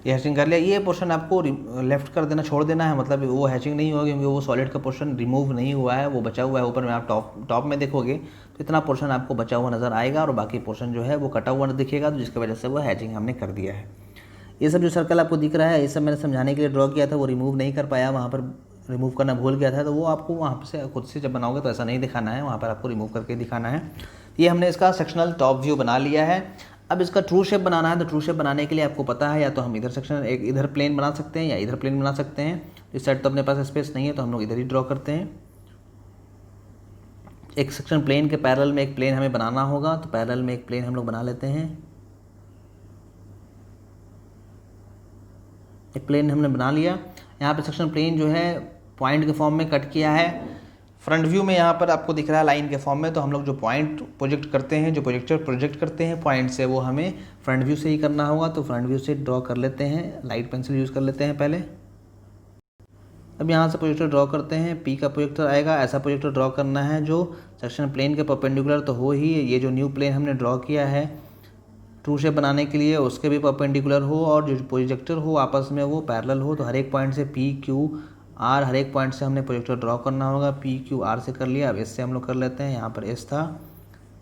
ये हैचिंग कर लिया। ये पोर्शन आपको लेफ्ट कर देना, छोड़ देना है, मतलब वो हैचिंग नहीं होगा, क्योंकि वो सॉलिड का पोर्शन रिमूव नहीं हुआ है, वो बचा हुआ है। ऊपर में आप टॉप में देखोगे तो इतना पोर्शन आपको बचा हुआ नज़र आएगा, और बाकी पोर्शन जो है वो कटा हुआ दिखेगा, तो जिसकी वजह से वो हैचिंग हमने कर दिया है। ये सब जो सर्कल आपको दिख रहा है, ये सब मैंने समझाने के लिए ड्रॉ किया था, वो रिमूव नहीं कर पाया, वहाँ पर रिमूव करना भूल गया था, तो वो आपको वहाँ से खुद से जब बनाओगे तो ऐसा नहीं दिखाना है, वहाँ पर आपको रिमूव करके दिखाना है। ये हमने इसका सेक्शनल टॉप व्यू बना लिया है। अब इसका ट्रू शेप बनाना है, तो ट्रू शेप बनाने के लिए आपको पता है, या तो हम इधर सेक्शन एक इधर प्लेन बना सकते हैं या इधर प्लेन बना सकते हैं। इस साइड तो अपने पास स्पेस नहीं है, तो हम लोग इधर ही ड्रॉ करते हैं। एक सेक्शन प्लेन के पैरेलल में एक प्लेन हमें बनाना होगा, तो पैरेलल में एक प्लेन हम लोग बना लेते हैं। एक प्लेन हमने बना लिया। यहाँ पे सेक्शन प्लेन जो है पॉइंट के फॉर्म में कट किया है। फ्रंट व्यू में यहाँ पर आपको दिख रहा है लाइन के फॉर्म में, तो हम लोग जो पॉइंट प्रोजेक्ट करते हैं, जो प्रोजेक्टर प्रोजेक्ट करते हैं पॉइंट से, वो हमें फ्रंट व्यू से ही करना होगा। तो फ्रंट व्यू से ड्रॉ कर लेते हैं, लाइट पेंसिल यूज़ कर लेते हैं पहले। अब यहाँ से प्रोजेक्टर ड्रॉ करते हैं, पी का प्रोजेक्टर आएगा। ऐसा प्रोजेक्टर ड्रॉ करना है जो सेक्शन प्लेन के परपेंडिकुलर तो हो ही, ये जो न्यू प्लेन हमने ड्रॉ किया है ट्रू शेप बनाने के लिए उसके भी परपेंडिकुलर हो, और जो प्रोजेक्टर हो आपस में वो पैरेलल हो। तो हर एक पॉइंट से पी क्यू आर, हर एक पॉइंट से हमने प्रोजेक्टर ड्रॉ करना होगा। पी क्यू आर से कर लिया। अब इससे हम लोग कर लेते हैं, यहाँ पर एस था,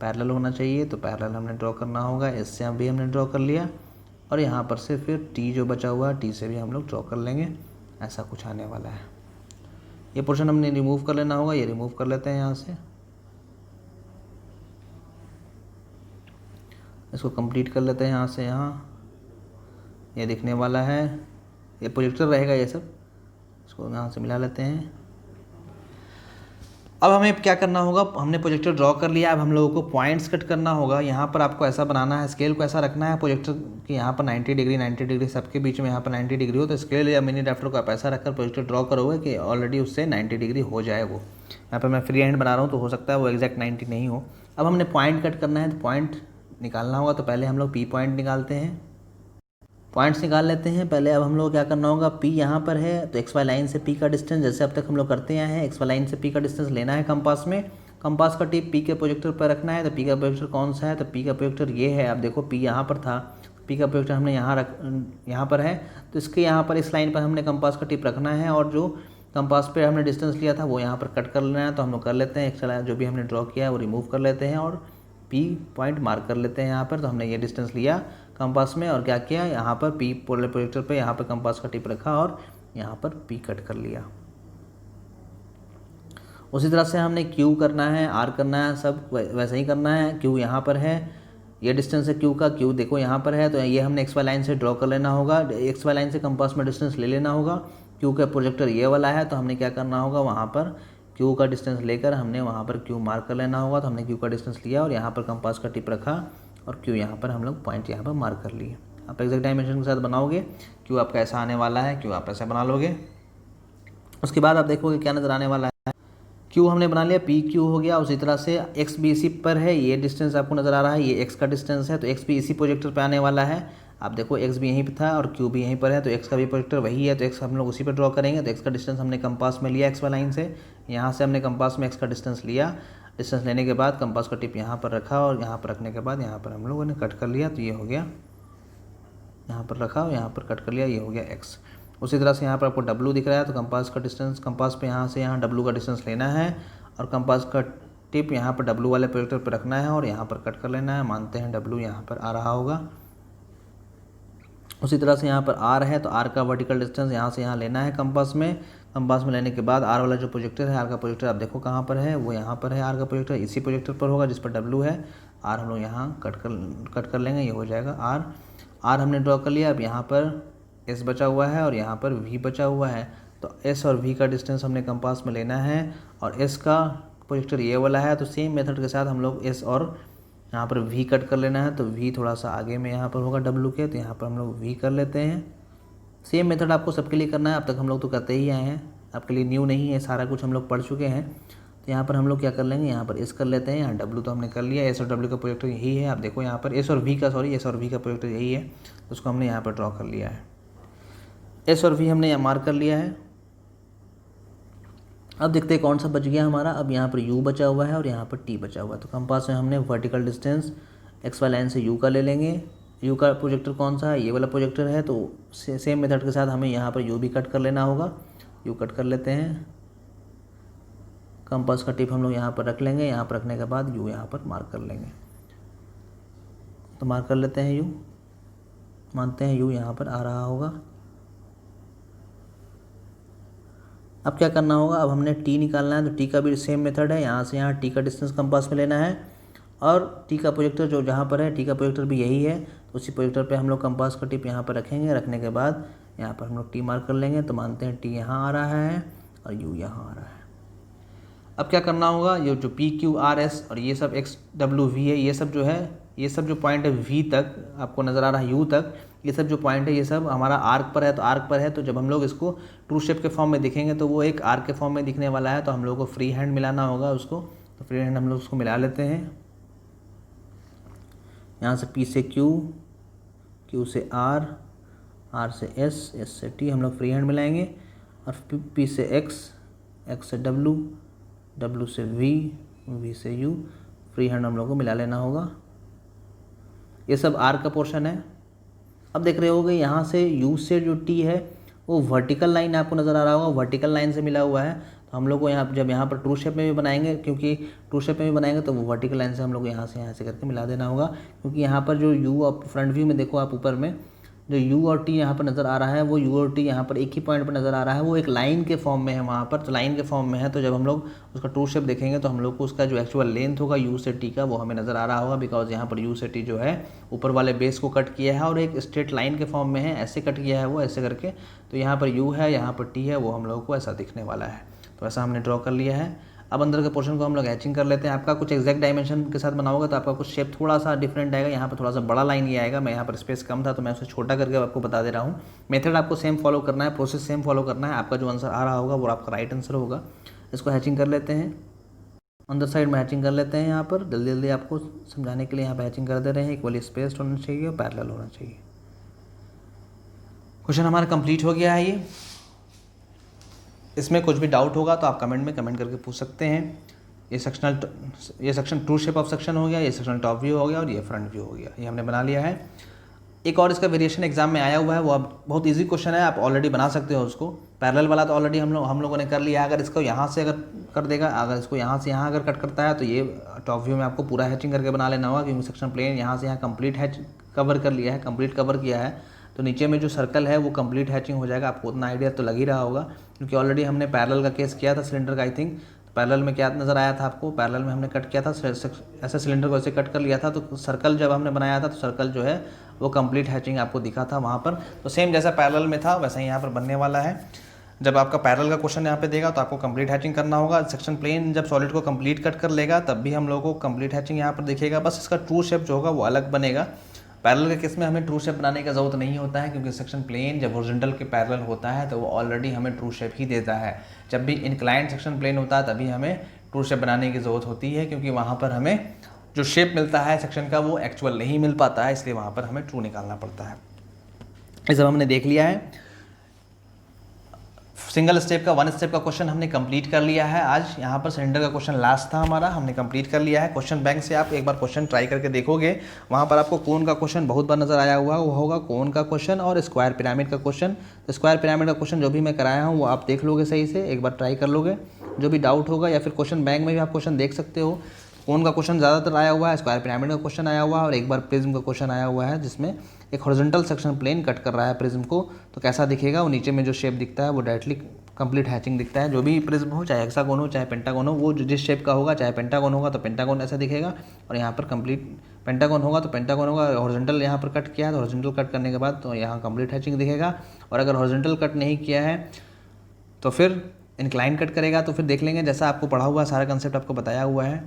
पैरेलल होना चाहिए, तो पैरेलल हमने ड्रॉ करना होगा। इससे भी हमने ड्रॉ कर लिया, और यहाँ पर से फिर टी जो बचा हुआ है, टी से भी हम लोग ड्रॉ कर लेंगे। ऐसा कुछ आने वाला है। ये पोर्शन हमने रिमूव कर लेना होगा, ये रिमूव कर लेते हैं यहाँ से। इसको कंप्लीट कर लेते हैं यहाँ से यहाँ। ये दिखने वाला है, ये प्रोजेक्टर रहेगा ये सब, इसको यहाँ से मिला लेते हैं। अब हमें क्या करना होगा, हमने प्रोजेक्टर ड्रॉ कर लिया। अब हम लोगों को पॉइंट्स कट करना होगा। यहाँ पर आपको ऐसा बनाना है, स्केल को ऐसा रखना है प्रोजेक्टर की यहाँ पर 90 डिग्री सबके बीच में यहाँ पर 90 डिग्री हो, तो स्केल या मिनी ड्राफ्टर को आप ऐसा रखकर प्रोजेक्टर ड्रॉ करोगे कि ऑलरेडी उससे 90 डिग्री हो जाए। वो यहाँ पर मैं फ्री हैंड बना रहा हूँ, तो हो सकता है वो एग्जैक्ट 90 नहीं हो। अब हमने पॉइंट कट करना है, तो पॉइंट निकालना होगा। तो पहले हम लोग पी पॉइंट निकालते हैं, पॉइंट्स निकाल लेते हैं पहले। अब हम लोग क्या करना होगा, पी यहाँ पर है, तो एक्स वाई लाइन से पी का डिस्टेंस, जैसे अब तक हम लोग करते आए हैं, एक्स वाई लाइन से पी का डिस्टेंस लेना है कंपास में। कंपास का टिप पी के प्रोजेक्टर पर रखना है। तो पी का प्रोजेक्टर कौन सा है, तो पी का प्रोजेक्टर ये है। आप देखो पी यहाँ पर था, पी का प्रोजेक्टर हमने यहाँ पर है, तो इसके यहाँ पर इस लाइन पर हमने कंपास का टिप रखना है, और जो कंपास पे हमने डिस्टेंस लिया था वो यहाँ पर कट कर लेना है। तो हम लोग कर लेते हैं, एक्स जो भी हमने ड्रॉ किया है वो रिमूव कर लेते हैं, और पी पॉइंट मार्क कर लेते हैं यहाँ पर। तो हमने ये डिस्टेंस लिया कंपास में, और क्या किया, यहाँ पर पी प्रोजेक्टर पे यहाँ पर कंपास का टिप रखा, और यहाँ पर पी कट कर लिया। उसी तरह से हमने क्यू करना है, आर करना है, सब वैसे ही करना है। क्यू यहाँ पर है, ये डिस्टेंस है क्यू का, क्यू देखो यहाँ पर है, तो ये हमने एक्स वाई लाइन से ड्रॉ कर लेना होगा। एक्स वाई लाइन से कंपास में डिस्टेंस ले लेना होगा। क्यू का प्रोजेक्टर ये वाला है, तो हमने क्या करना होगा, वहाँ पर क्यू का डिस्टेंस लेकर हमने वहाँ पर क्यू मार्क कर लेना होगा। तो हमने क्यू का डिस्टेंस लिया, और यहाँ पर कंपास का टिप रखा, और क्यू यहाँ पर हम लोग पॉइंट यहाँ पर मार्क कर लिए। आप एग्जैक्ट डायमेंशन के साथ बनाओगे, क्यू आपका ऐसा आने वाला है, क्यू आप ऐसा बना लोगे। उसके बाद आप देखोगे क्या नज़र आने वाला है, क्यू हमने बना लिया, पी क्यू हो गया। उसी तरह से एक्स भी इसी पर है, ये डिस्टेंस आपको नज़र आ रहा है, ये एक्स का डिस्टेंस है, तो एक्स भी इसी प्रोजेक्टर पे आने वाला है। आप देखो एक्स भी यहीं पे था और क्यू भी यहीं पर है, तो एक्स का भी प्रोजेक्टर वही है, तो एक्स हम लोग उसी पर ड्रॉ करेंगे। तो एक्स का डिस्टेंस हमने कंपास में लिया एक्स वाई लाइन से, यहाँ से हमने कंपास में एक्स का डिस्टेंस लिया। डिस्टेंस लेने के बाद कंपास का टिप यहाँ पर रखा और यहाँ पर रखने के बाद यहाँ पर हम लोगों ने कट कर लिया, तो ये हो गया, यहाँ पर रखा और यहाँ पर कट कर लिया, ये हो गया एक्स। उसी तरह से यहाँ पर आपको डब्लू दिख रहा है, तो कंपास का डिस्टेंस, कंपास पे यहाँ से यहाँ डब्लू का डिस्टेंस लेना है और कंपास का टिप यहाँ पर डब्लू वाले प्रोजेक्टर पर रखना है और यहाँ पर कट कर लेना है। मानते हैं डब्लू यहाँ पर आ रहा होगा। उसी तरह से यहाँ पर आर है, तो आर का वर्टिकल डिस्टेंस यहाँ से यहाँ लेना है कंपास में। कंपास में लेने के बाद आर वाला जो प्रोजेक्टर है, आर का प्रोजेक्टर आप देखो कहाँ पर है, वो यहाँ पर है। आर का प्रोजेक्टर इसी प्रोजेक्टर पर होगा जिस पर डब्लू है। आर हम लोग यहाँ कट कर लेंगे, ये हो जाएगा आर। आर हमने ड्रॉ कर लिया। अब यहाँ पर एस बचा हुआ है और यहाँ पर वी बचा हुआ है, तो एस और वी का डिस्टेंस हमने कंपास में लेना है और एस का प्रोजेक्टर ये वाला है, तो सेम मेथड के साथ हम लोग एस और यहाँ पर वी कट कर लेना है। तो वी थोड़ा सा आगे में यहाँ पर होगा डब्लू के, तो यहाँ पर हम लोग वी कर लेते हैं। सेम मेथड आपको सबके लिए करना है, अब तक हम लोग तो करते ही आए हैं, आपके लिए न्यू नहीं है, सारा कुछ हम लोग पढ़ चुके हैं। तो यहाँ पर हम लोग क्या कर लेंगे, यहाँ पर एस कर लेते हैं, यहाँ डब्लू तो हमने कर लिया, एस और डब्लू का प्रोजेक्टर यही है। आप देखो यहाँ पर एस और वी का प्रोजेक्टर यही है, उसको हमने यहाँ पर ड्रॉ कर लिया है। एस और वी हमने यहाँ मार्क कर लिया है। अब देखते हैं कौन सा बच गया हमारा। अब यहाँ पर यू बचा हुआ है और यहाँ पर टी बचा हुआ है, तो कंपास में हमने vertical distance X Y line से यू का ले लेंगे। यू का प्रोजेक्टर कौन सा है, ये वाला प्रोजेक्टर है, तो सेम मेथड के साथ हमें यहाँ पर यू भी कट कर लेना होगा। यू कट कर लेते हैं, कंपास का टिप हम लोग यहाँ पर रख लेंगे, यहाँ पर रखने के बाद यू यहाँ पर मार्क कर लेंगे। तो मार्क कर लेते हैं यू, मानते हैं यू यहाँ पर आ रहा होगा। अब क्या करना होगा, अब हमने टी निकालना है, तो टी का भी सेम मेथड है, यहाँ से यहाँ टी का डिस्टेंस कंपास में लेना है और टी का प्रोजेक्टर जो जहाँ पर है, टी का प्रोजेक्टर भी यही है, तो उसी प्रोजेक्टर पे हम लोग कंपास का टिप यहाँ पर रखेंगे। रखने के बाद यहाँ पर हम लोग टी मार्क कर लेंगे, तो मानते हैं टी यहाँ आ रहा है और यू यहाँ आ रहा है। अब क्या करना होगा, ये जो पी क्यू आर एस और ये सब एक्स डब्ल्यू वी है, ये सब जो है, ये सब जो पॉइंट है वी तक आपको नज़र आ रहा है, यू तक, ये सब जो पॉइंट है ये सब हमारा आर्क पर है, तो आर्क पर है, तो जब हम लोग इसको ट्रू शेप के फॉर्म में दिखेंगे तो वो एक आर्क के फॉर्म में दिखने वाला है, तो हम लोग को फ्री हैंड मिलाना होगा उसको। तो फ्री हैंड हम लोग उसको मिला लेते हैं, यहाँ से पी से क्यू, क्यू से आर, आर से एस, एस से टी हम लोग फ्री हैंड मिलाएंगे और पी से एक्स, एक्स से डब्लू, डब्लू से वी, वी से यू, फ्री हैंड हम लोग को मिला लेना होगा। ये सब आर का पोर्शन है। अब देख रहे होगे यहाँ से यू से जो टी है वो वर्टिकल लाइन आपको नज़र आ रहा होगा, वर्टिकल लाइन से मिला हुआ है, तो हम लोग को यहाँ जब यहाँ पर ट्रू शेप में भी बनाएंगे, क्योंकि ट्रू शेप में भी बनाएंगे तो वो वर्टिकल लाइन से हम लोग को यहाँ से करके मिला देना होगा। क्योंकि यहाँ पर जो यू आप फ्रंट व्यू में देखो, आप ऊपर में जो यू और टी यहाँ पर नज़र आ रहा है, वो यू और टी यहाँ पर एक ही पॉइंट पर नज़र आ रहा है, वो एक लाइन के फॉर्म में है वहाँ पर, तो लाइन के फॉर्म में है, तो जब हम लोग उसका ट्रू शेप देखेंगे तो हम लोग को उसका जो एक्चुअल लेंथ होगा यू से टी का वो हमें नज़र आ रहा होगा। बिकॉज यहाँ पर यू से टी जो है ऊपर वाले बेस को कट किया है और एक स्ट्रेट लाइन के फॉर्म में है, ऐसे कट किया है वो ऐसे करके, तो यहाँ पर यू है, यहाँ पर टी है, वो हम लोगों को ऐसा दिखने वाला है। तो ऐसा हमने ड्रॉ कर लिया है। अब अंदर के पोर्शन को हम लोग हैचिंग कर लेते हैं। आपका कुछ एग्जैक्ट डायमेंशन के साथ बनाओगे तो आपका कुछ शेप थोड़ा सा डिफरेंट आएगा। यहाँ पर थोड़ा सा बड़ा लाइन ये आएगा, मैं यहाँ पर स्पेस कम था तो मैं उसे छोटा करके आपको बता दे रहा हूँ। मेथड आपको सेम फॉलो करना है, प्रोसेस सेम फॉलो करना है। आपका जो आंसर आ रहा होगा वो आपका राइट आंसर होगा। इसको हैचिंग कर लेते हैं, अंदर साइड में हैचिंग कर लेते हैं। यहाँ पर जल्दी जल्दी आपको समझाने के लिए यहाँ पर हैचिंग कर दे रहे हैं। इक्वली स्पेस्ड होना चाहिए और पैरेलल होना चाहिए। क्वेश्चन हमारा कंप्लीट हो गया है। ये इसमें कुछ भी डाउट होगा तो आप कमेंट में कमेंट करके पूछ सकते हैं। ये section true shape of section हो गया, ये सेक्शन टॉप व्यू हो गया और ये फ्रंट व्यू हो गया, ये हमने बना लिया है। एक और इसका वेरिएशन एग्जाम में आया हुआ है, वो अब बहुत इजी क्वेश्चन है, आप ऑलरेडी बना सकते हो उसको। पैरेलल वाला तो ऑलरेडी हम लोगों ने कर लिया है। अगर इसको यहाँ से अगर कर देगा, अगर इसको यहाँ से यहाँ अगर कट करता है तो ये टॉप व्यू में आपको पूरा हैचिंग करके बना लेना होगा, क्योंकि सेक्शन प्लेन यहाँ से यहाँ कंप्लीट हैच कवर कर लिया है, कंप्लीट कवर किया है, तो नीचे में जो सर्कल है वो कंप्लीट हैचिंग हो जाएगा। आपको उतना आइडिया तो लग ही रहा होगा, क्योंकि ऑलरेडी हमने पैरेलल का केस किया था सिलेंडर का। आई थिंक पैरेलल में क्या नज़र आया था आपको, पैरेलल में हमने कट किया था, ऐसे सिलेंडर को ऐसे कट कर लिया था, तो सर्कल जब हमने बनाया था तो सर्कल जो है वो कंप्लीट हैचिंग आपको दिखा था वहाँ पर। तो सेम जैसा पैरेलल में था वैसा ही यहाँ पर बनने वाला है। जब आपका पैरेलल का क्वेश्चन यहाँ पे देगा तो आपको कंप्लीट हैचिंग करना होगा। सेक्शन प्लेन जब सॉलिड को कंप्लीट कट कर लेगा तब भी हम लोगों को कंप्लीट हैचिंग यहाँ पर दिखेगा, बस इसका ट्रू शेप जो होगा वो अलग बनेगा। पैरेलल के केस में हमें ट्रू शेप बनाने की ज़रूरत नहीं होता है, क्योंकि सेक्शन प्लेन जब हॉरिजॉन्टल के पैरेलल होता है तो वो ऑलरेडी हमें ट्रू शेप ही देता है। जब भी इंक्लाइंड सेक्शन प्लेन होता है तभी हमें ट्रू शेप बनाने की ज़रूरत होती है, क्योंकि वहाँ पर हमें जो शेप मिलता है सेक्शन का वो एक्चुअल नहीं मिल पाता है, इसलिए वहाँ पर हमें ट्रू निकालना पड़ता है। इस सब हमने देख लिया है। सिंगल स्टेप का, वन स्टेप का क्वेश्चन हमने कंप्लीट कर लिया है। आज यहाँ पर सिलेंडर का क्वेश्चन लास्ट था हमारा, हमने कंप्लीट कर लिया है। क्वेश्चन बैंक से आप एक बार क्वेश्चन ट्राई करके देखोगे, वहाँ पर आपको कोन का क्वेश्चन बहुत बार नजर आया हुआ, वो होगा कोन का क्वेश्चन और स्क्वायर पिरामिड का क्वेश्चन। तो स्क्वायर पिरामिड का क्वेश्चन जो भी मैं कराया हूँ वो आप देख लोगे, सही से एक बार ट्राई कर लोगे। जो भी डाउट होगा, या फिर क्वेश्चन बैंक में भी आप क्वेश्चन देख सकते हो। कोन का क्वेश्चन ज़्यादातर आया हुआ है, स्क्वायर पिरामिड का क्वेश्चन आया हुआ है, और एक बार प्रिज्म का क्वेश्चन आया हुआ है जिसमें एक हॉरिजॉन्टल सेक्शन प्लेन कट कर रहा है प्रिज्म को। तो कैसा दिखेगा, वो नीचे में जो शेप दिखता है वो डायरेक्टली कंप्लीट हैचिंग दिखता है। जो भी प्रिज्म हो, चाहे हेक्सागोन हो चाहे पेंटागोन हो, वो जिस शेप का होगा, चाहे पेंटागोन होगा तो पेंटागोन ऐसा दिखेगा, और यहाँ पर कंप्लीट पेंटागोन होगा तो पेंटागोन होगा। हॉरिजॉन्टल यहाँ पर कट किया है तो हॉरिजॉन्टल कट करने के बाद तो यहाँ कंप्लीट हैचिंग दिखेगा, और अगर हॉरिजॉन्टल कट नहीं किया है तो फिर इंक्लाइन कट करेगा। तो फिर देख लेंगे, जैसा आपको पढ़ा हुआ है सारा कंसेप्ट आपको बताया हुआ है।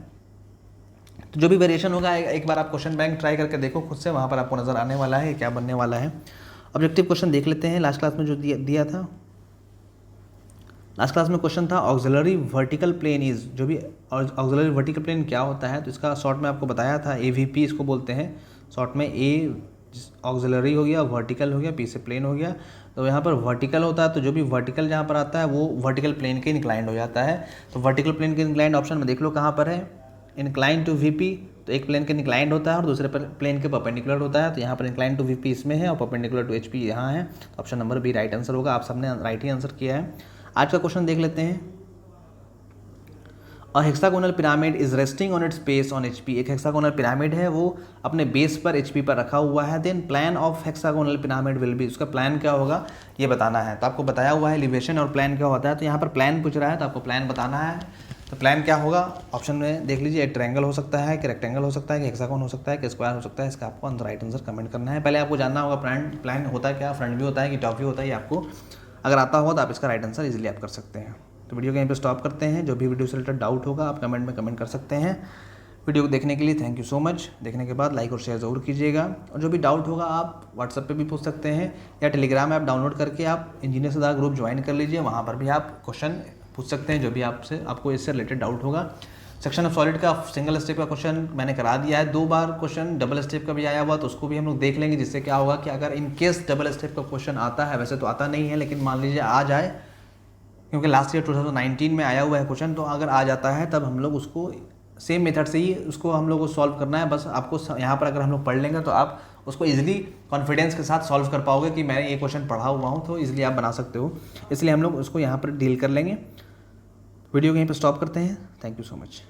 तो जो भी वेरिएशन होगा एक बार आप क्वेश्चन बैंक ट्राई करके देखो खुद से, वहाँ पर आपको नज़र आने वाला है क्या बनने वाला है। ऑब्जेक्टिव क्वेश्चन देख लेते हैं। लास्ट क्लास में जो दिया था, लास्ट क्लास में क्वेश्चन था ऑक्सिलरी वर्टिकल प्लेन इज, जो भी ऑक्सिलरी वर्टिकल प्लेन क्या होता है, तो इसका शॉर्ट में आपको बताया था AVP इसको बोलते हैं शॉर्ट में। A ऑक्सिलरी हो गया, वर्टिकल हो गया, P से प्लेन हो गया। तो यहाँ पर वर्टिकल होता है, तो जो भी वर्टिकल जहाँ पर आता है वो वर्टिकल प्लेन के इंक्लाइंड हो जाता है। तो वर्टिकल प्लेन के इंक्लाइंड ऑप्शन में देख लो कहाँ पर है, इंक्लाइन टू VP। तो एक प्लेन के इंक्लाइंड होता है और दूसरे प्लेन के परपेंडिकुलर होता है। तो यहाँ पर इंक्लाइन टू VP इसमें है और परपेंडिकुलर टू HP यहाँ है। तो option number B right answer होगा। आप सबने राइट ही आंसर किया है। आज का क्वेश्चन देख लेते हैं। A hexagonal pyramid is resting on its base on HP। एक हेक्सागोनल पिरामिड है, वो अपने बेस पर HP पर रखा हुआ है। Then plan of hexagonal pyramid will be, उसका प्लान क्या होगा ये बताना है। तो आपको बताया हुआ है एलिवेशन और प्लान क्या होता है। तो यहाँ पर प्लान पूछ रहा है तो आपको प्लान बताना है। तो प्लान क्या होगा, ऑप्शन में देख लीजिए, एक ट्रायंगल हो सकता है कि रेक्टेंगल हो सकता है कि हेक्सागोन हो सकता है कि स्क्वायर हो सकता है। इसका आपको अंदर राइट आंसर कमेंट करना है। पहले आपको जानना होगा प्लान होता है क्या, फ्रंट व्यू होता है कि टॉप व्यू होता है, ये आपको अगर आता हो तो आप इसका राइट आंसर इजीली आप कर सकते हैं। तो वीडियो को यहीं पे स्टॉप करते हैं। जो भी वीडियो से रिलेटेड डाउट होगा आप कमेंट में कमेंट कर सकते हैं। वीडियो को देखने के लिए थैंक यू सो मच। देखने के बाद लाइक और शेयर ज़रूर कीजिएगा, और जो भी डाउट होगा आप व्हाट्सएप पे भी पूछ सकते हैं, या टेलीग्राम ऐप डाउनलोड करके आप इंजीनियर सरदार ग्रुप ज्वाइन कर लीजिए। वहाँ पर भी आप क्वेश्चन पूछ सकते हैं जो भी आपको इससे रिलेटेड डाउट होगा। सेक्शन ऑफ सॉलिड का सिंगल स्टेप का क्वेश्चन मैंने करा दिया है 2 बार। क्वेश्चन डबल स्टेप का भी आया हुआ, तो उसको भी हम लोग देख लेंगे, जिससे क्या होगा कि अगर इन केस डबल स्टेप का क्वेश्चन आता है, वैसे तो आता नहीं है लेकिन मान लीजिए आ जाए, क्योंकि लास्ट ईयर 2019 में आया हुआ है क्वेश्चन, तो अगर आ जाता है तब हम लोग उसको सेम मेथड से ही उसको हम लोग को सॉल्व करना है। बस आपको यहाँ पर अगर हम लोग पढ़ लेंगे तो आप उसको इजीली कॉन्फिडेंस के साथ सॉल्व कर पाओगे कि मैंने ये क्वेश्चन पढ़ा हुआ हूँ, तो इजीली आप बना सकते हो। इसलिए हम लोग उसको यहाँ पर डील कर लेंगे। वीडियो को यहीं पर स्टॉप करते हैं। Thank you so much.